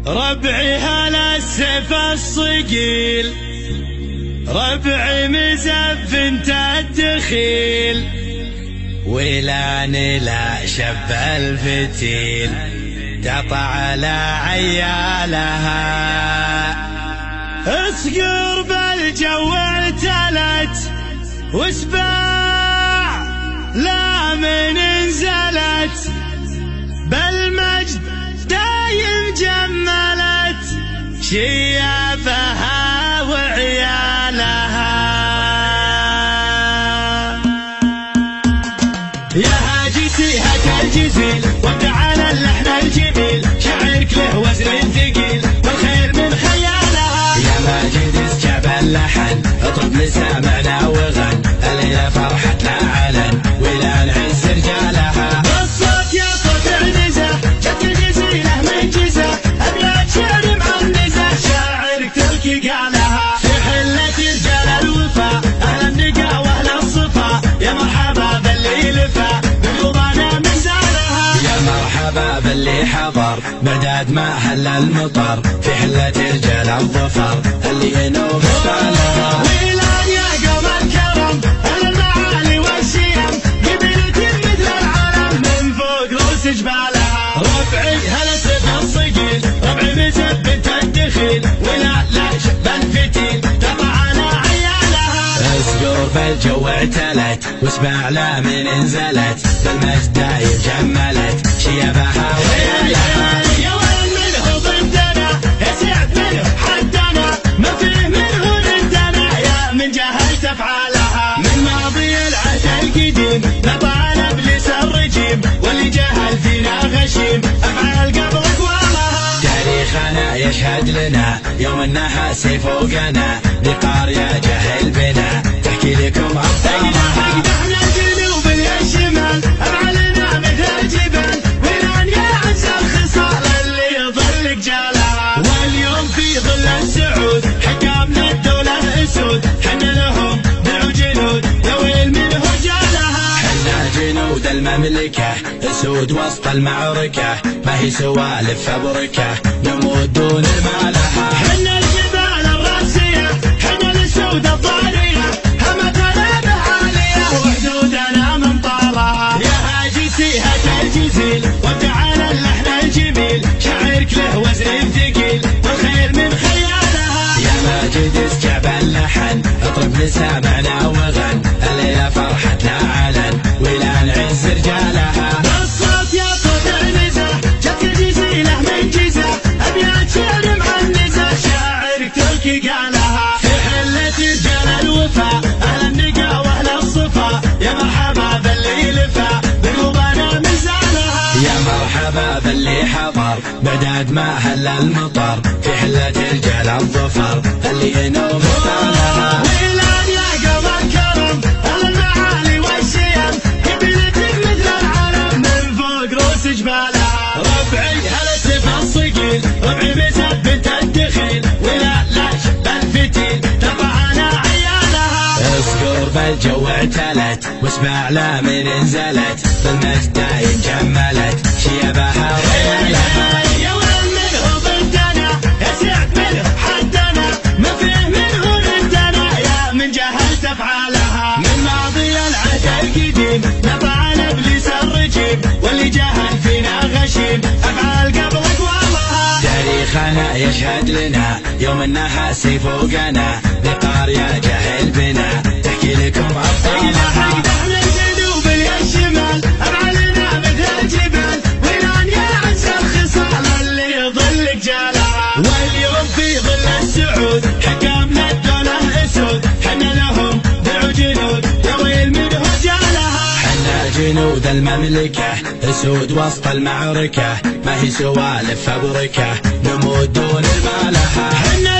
ربعي هلا السيف الصقيل، ربعي مزف انت الدخيل، ولان لا شب الفتيل تقطع على عيالها. اصقر بالجو ارتلت واسباع لا من انزلت، بالمجد دايم جملت شيابها وعيالها. يا هاجسي هات الجزيل وابدع على اللحن الجميل، شعرك له وزن ثقيل والخير من خيالها. يا ماجد اسكب اللحن اطرب لسامعنا وغن، الليلة فرحتنا علن ولا نعز رجالها. الصوت يا صوت عنزة جت الجزيلة من جزة، ابيات شعر معنزة شاعرك تركي قالها. في حلة رجال الوفا اهل النقا واهل الصفا، يا مرحبا باللي لفا بقلوبنا من زارها. يا مرحبا باللي حضر بداد ما هل المطر، في حلة رجال الظفر اللي ينوب بالها. ويلان يا قوم الكرم اهل المعالي والشيم، قبيلة مثل العالم من فوق رؤوس جبالها. ربعي هلا السيف الصقيل، ربعي مزف بنت الدخيل، ولا شب الفتيل تقطع على عيالها. اصقر بالجو اعتلت واسمع لا من انزلت، بالمجد دايم جملت شيابها وعيالها. يا ولد منه ضدنا يا سعد منه حدنا، ما فيه منه ردنا يا من جهلت افعالها. من ماضي العهد القديم نطع ابليس الرجيم، واللي جهل فينا غشيم افعال قبل اقوالها. تاريخنا يشهد لنا يوم النحاس فوقنا، بقارية جهل بنا تحكي لكم ابطالها. احنا الجنوب الشمال افعالنا مثل الجبال، ولان يعز الخصال اللي يظل جالها. واليوم في ظل السعود حكامنا الدولة اسود، حنا لهم دعوا جنود يا ويل منه جالها. حنا جنود المملكة اسود وسط المعركة، ما هي سوالف فبركة نموت دون المالها. حنا الجبال الراسية حنا الاسود الضارية، همتنا بعالية وحدودنا من طالها. يا هاجسي هات الجزيل وابدع على اللحن الجميل، شعرك له وزن ثقيل والخير من خيالها. يا ماجد اسكب اللحن اطرب لسامعنا وغن، الليلة فرحتنا علن ولا نعز رجالها. الصوت يا صوت عنزة جت الجزيلة من جزة، ابيات شعر معنزة شاعرك تركي قالها. في حلة رجال الوفا اهل النقا واهل الصفا، يا مرحبا باللي لفا بقلوبنا من زالها. يا مرحبا باللي حضر بداد ما هل المطر، في حلة رجال الظفر اللي ينوب بالها. ويلان يا قوم الكرم اهل المعالي والشيم، قبيلتك مثل العالم من فوق رؤوس جبالها. ربعي هلا السيف الصقيل، ربعي مزف بنت الدخيل، ولا شب الفتيل تقطع على عيالها. اصقر بالجو اعتلت واسمع لا من انزلت، بالمجد دايم جملت شيابها وعيالها. يا ولد منه ضدنا يا سعد منه حدنا، ما فيه منه ردنا يا من جهلت افعالها. من ماضي العهد القديم نطع ابليس الرجيم، واللي جهل فينا غشيم افعال قبل اقوالها. تاريخنا يشهد لنا يوم النحاس فوقنا، بقارية جهل بنا تحكي لكم ابطالها. احنا الجنوب الشمال افعالنا مثل الجبال، ولان يعز الخصال اللي يظل جالها. واليوم في ظل السعود حكامنا الدولة اسود، حنا لهم دعوا جنود يا ويل منه جالها. حنا جنود المملكة اسود وسط المعركة، ما هي سوالف فبركة نموت دون المالها. حنا